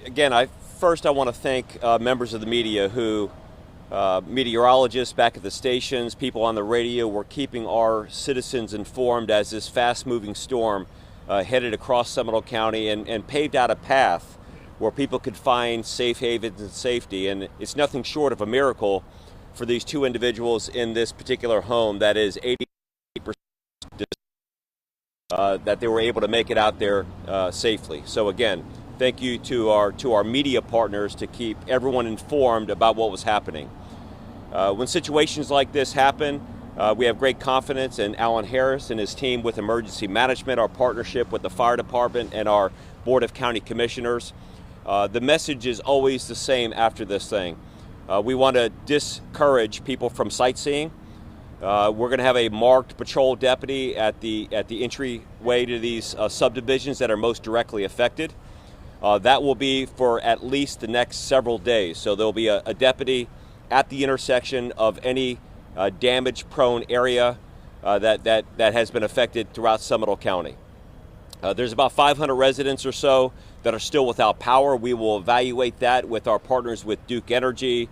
again, I want to thank members of the media who, meteorologists back at the stations, people on the radio, were keeping our citizens informed as this fast-moving storm headed across Seminole County and paved out a path where people could find safe havens and safety. And it's nothing short of a miracle for these two individuals in this particular home that is 80% that they were able to make it out there safely. So again, thank you to our media partners to keep everyone informed about what was happening. When situations like this happen, we have great confidence in Alan Harris and his team with emergency management, our partnership with the fire department and our Board of County Commissioners. The message is always the same after this thing. We want to discourage people from sightseeing. We're going to have a marked patrol deputy at the entryway to these subdivisions that are most directly affected. That will be for at least the next several days. So there'll be a deputy at the intersection of any damage-prone area that has been affected throughout Seminole County. There's about 500 residents or so that are still without power. We will evaluate that with our partners with Duke Energy,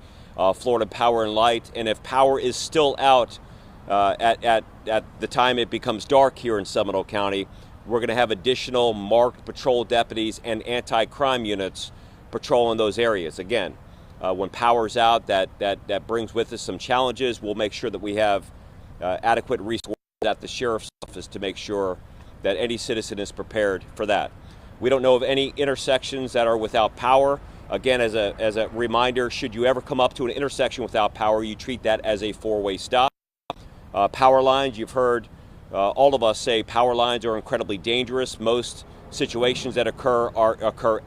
Florida Power and Light, and if power is still out at the time it becomes dark here in Seminole County, we're going to have additional marked patrol deputies and anti-crime units patrolling those areas. Again, when power's out, that brings with us some challenges. We'll make sure that we have adequate resources at the sheriff's office to make sure that any citizen is prepared for that. We don't know of any intersections that are without power. Again, as a reminder, should you ever come up to an intersection without power, you treat that as a four-way stop. Power lines, you've heard all of us say power lines are incredibly dangerous. Most situations that occur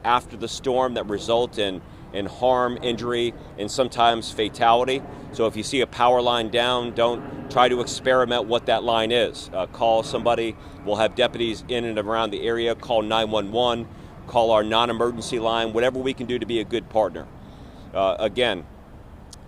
after the storm that result in harm, injury, and sometimes fatality. So if you see a power line down, don't try to experiment what that line is. Call somebody. We'll have deputies in and around the area. Call 911. Call our non-emergency line. Whatever we can do to be a good partner. Again,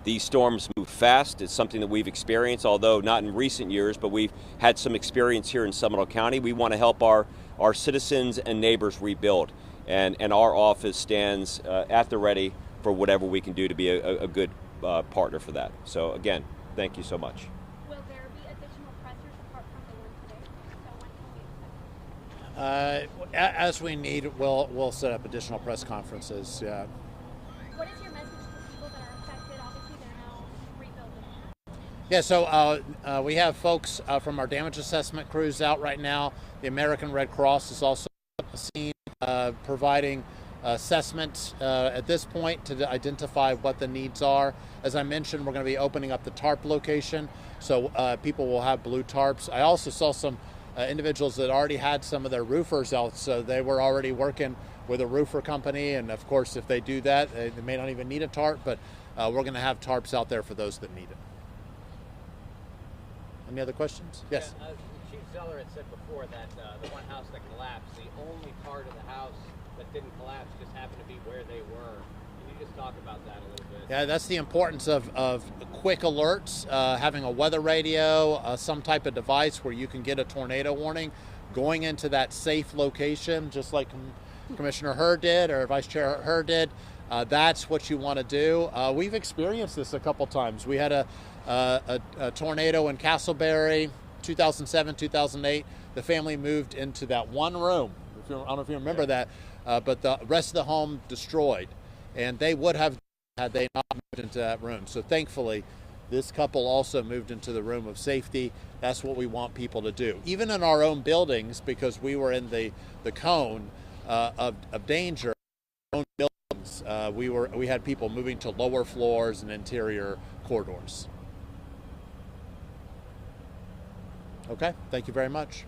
these storms move fast. It's something that we've experienced, although not in recent years, but we've had some experience here in Seminole County. We want to help our citizens and neighbors rebuild. And our office stands at the ready for whatever we can do to be a good partner for that. So again, thank you so much. Will there be additional pressers apart from the one today? So when can we expect that? As we need, we'll set up additional press conferences. Yeah. What is your message to people that are affected? Obviously, they're now rebuilding. Yeah, so we have folks from our damage assessment crews out right now. The American Red Cross is also on the scene, providing assessment at this point to identify what the needs are. As I mentioned, we're going to be opening up the tarp location, so people will have blue tarps. I also saw some individuals that already had some of their roofers out, so they were already working with a roofer company, and of course if they do that, they may not even need a tarp, but we're going to have tarps out there for those that need it. Any other questions? Yes. Yeah, Chief Zeller had said before that the one house that collapsed, the only part of the house that didn't collapse just happened to be where they were. Can you just talk about that a little bit? Yeah, that's the importance of quick alerts, having a weather radio, some type of device where you can get a tornado warning, going into that safe location, just like Commissioner Hurd did or Vice Chair Hurd did. That's what you want to do. We've experienced this a couple times. We had a tornado in Castleberry, 2007, 2008. The family moved into that one room. I don't know if you remember that, but the rest of the home destroyed. And they would have had they not moved into that room. So thankfully, this couple also moved into the room of safety. That's what we want people to do. Even in our own buildings, because we were in the cone of danger, our own buildings, we had people moving to lower floors and interior corridors. Okay, thank you very much.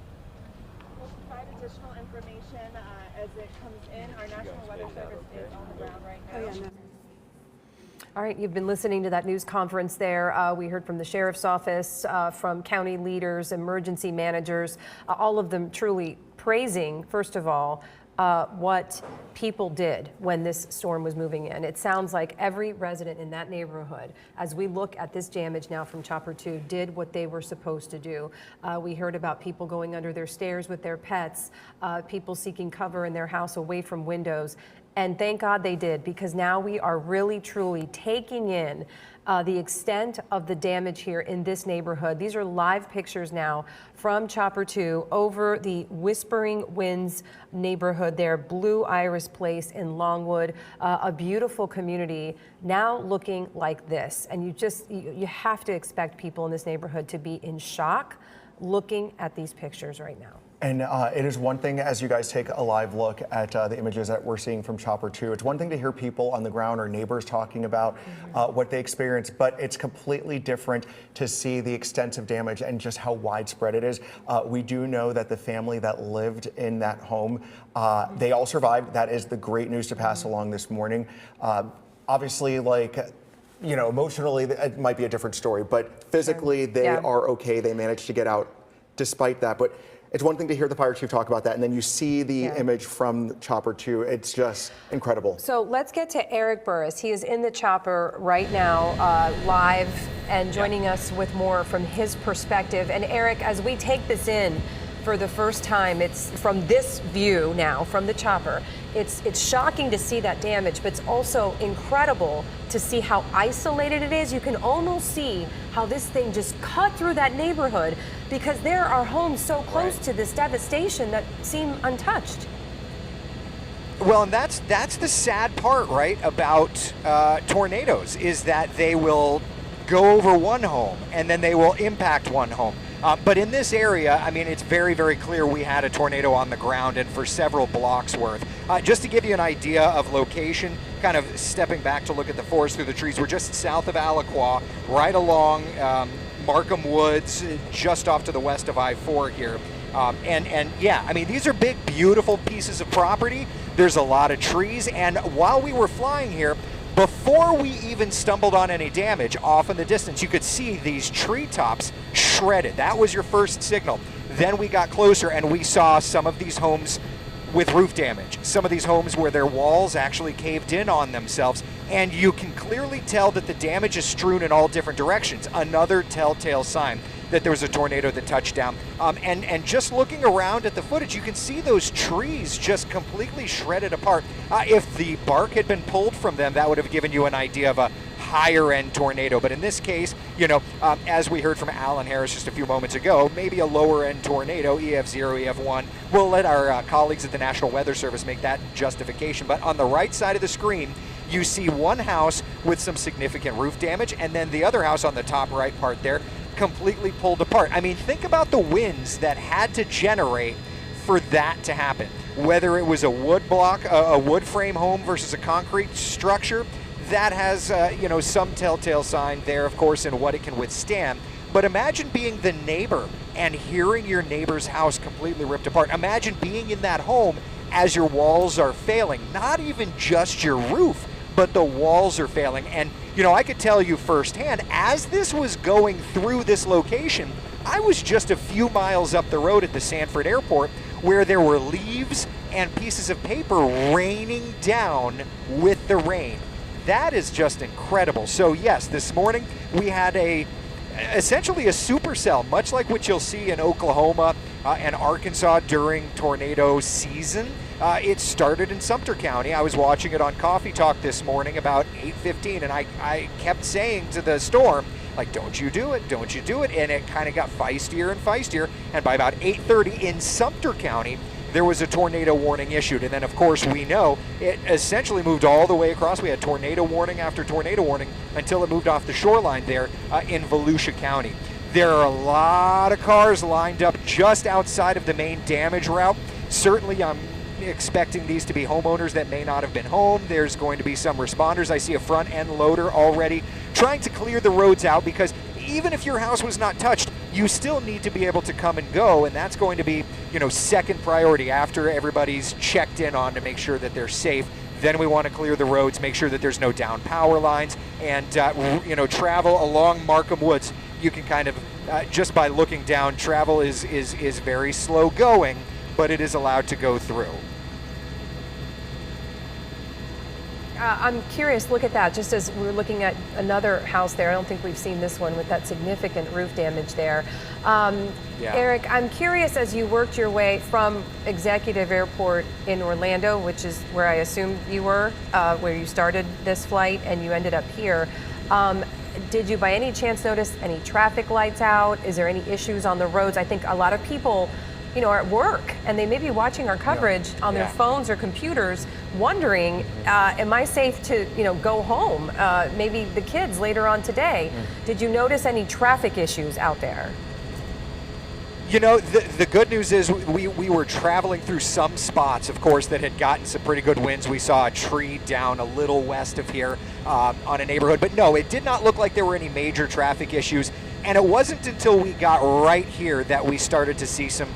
We'll provide additional information as it comes in. Our National Weather Service is on the ground right now. All right, you've been listening to that news conference there. We heard from the Sheriff's Office, from county leaders, emergency managers, all of them truly praising, first of all, what people did when this storm was moving in. It sounds like every resident in that neighborhood, as we look at this damage now from Chopper 2, did what they were supposed to do. We heard about people going under their stairs with their pets, people seeking cover in their house away from windows. And thank God they did, because now we are really, truly taking in the extent of the damage here in this neighborhood. These are live pictures now from Chopper 2 over the Whispering Winds neighborhood there, Blue Iris Place in Longwood, a beautiful community now looking like this. And you have to expect people in this neighborhood to be in shock looking at these pictures right now. And it is one thing, as you guys take a live look at the images that we're seeing from Chopper 2, it's one thing to hear people on the ground or neighbors talking about what they experienced, but it's completely different to see the extensive damage and just how widespread it is. We do know that the family that lived in that home, they all survived. That is the great news to pass along this morning. Obviously, emotionally, it might be a different story, but physically, they are okay. They managed to get out despite that. But it's one thing to hear the fire chief talk about that, and then you see the image from Chopper 2. It's just incredible. So let's get to Eric Burris. He is in the chopper right now, live, and joining us with more from his perspective. And Eric, as we take this in for the first time, it's from this view now, from the chopper, it's shocking to see that damage, but it's also incredible to see how isolated it is. You can almost see how this thing just cut through that neighborhood, because there are homes so close to this devastation that seem untouched. Well, and that's the sad part, right, about tornadoes, is that they will go over one home and then they will impact one home. But in this area, I mean, it's very, very clear we had a tornado on the ground, and for several blocks worth. Just to give you an idea of location, kind of stepping back to look at the forest through the trees, we're just south of Alaqua, right along Markham Woods, just off to the west of I-4 here. And yeah, I mean, these are big, beautiful pieces of property. There's a lot of trees, and while we were flying here, before we even stumbled on any damage, off in the distance, you could see these treetops shredded. That was your first signal. Then we got closer and we saw some of these homes with roof damage. Some of these homes where their walls actually caved in on themselves, and you can clearly tell that the damage is strewn in all different directions. Another telltale sign that there was a tornado that touched down. And just looking around at the footage, you can see those trees just completely shredded apart. If the bark had been pulled from them, that would have given you an idea of a higher end tornado. But in this case, as we heard from Alan Harris just a few moments ago, maybe a lower end tornado, EF0, EF1. We'll let our colleagues at the National Weather Service make that justification. But on the right side of the screen, you see one house with some significant roof damage, and then the other house on the top right part there, completely pulled apart. I mean, think about the winds that had to generate for that to happen. Whether it was a wood block, a wood frame home versus a concrete structure, that has some telltale sign there, of course, in what it can withstand. But imagine being the neighbor and hearing your neighbor's house completely ripped apart. Imagine being in that home as your walls are failing, not even just your roof, but the walls are failing. And I could tell you firsthand, as this was going through this location, I was just a few miles up the road at the Sanford Airport, where there were leaves and pieces of paper raining down with the rain. That is just incredible. So yes, this morning we had essentially a supercell, much like what you'll see in Oklahoma and Arkansas during tornado season. It started in Sumter County. I was watching it on Coffee Talk this morning about 8:15, and I kept saying to the storm, like, don't you do it, don't you do it. And it kind of got feistier and feistier. And by about 8:30 in Sumter County, there was a tornado warning issued. And then, of course, we know it essentially moved all the way across. We had tornado warning after tornado warning until it moved off the shoreline there in Volusia County. There are a lot of cars lined up just outside of the main damage route. Certainly, I'm expecting these to be homeowners that may not have been home. There's going to be some responders. I see a front end loader already trying to clear the roads out, because even if your house was not touched, you still need to be able to come and go, and that's going to be, second priority after everybody's checked in on to make sure that they're safe. Then we want to clear the roads, make sure that there's no down power lines, and travel along Markham Woods. You can kind of just by looking down, travel is very slow going, but it is allowed to go through. I'm curious, look at that, just as we're looking at another house there. I don't think we've seen this one with that significant roof damage there. Eric, I'm curious, as you worked your way from Executive Airport in Orlando, which is where I assume you were, where you started this flight, and you ended up here, did you by any chance notice any traffic lights out? Is there any issues on the roads? I think a lot of people, are at work and they may be watching our coverage on their phones or computers, wondering, am I safe to, go home? Maybe the kids later on today. Did you notice any traffic issues out there? The good news is we were traveling through some spots, of course, that had gotten some pretty good winds. We saw a tree down a little west of here on a neighborhood. But no, it did not look like there were any major traffic issues. And it wasn't until we got right here that we started to see some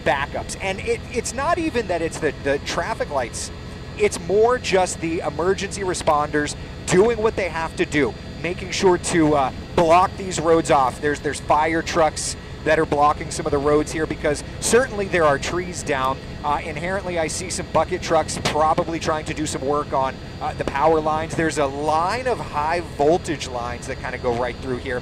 backups. And it's not even that it's the traffic lights. It's more just the emergency responders doing what they have to do, making sure to block these roads off. There's fire trucks that are blocking some of the roads here because certainly there are trees down. Inherently, I see some bucket trucks probably trying to do some work on the power lines. There's a line of high voltage lines that kind of go right through here.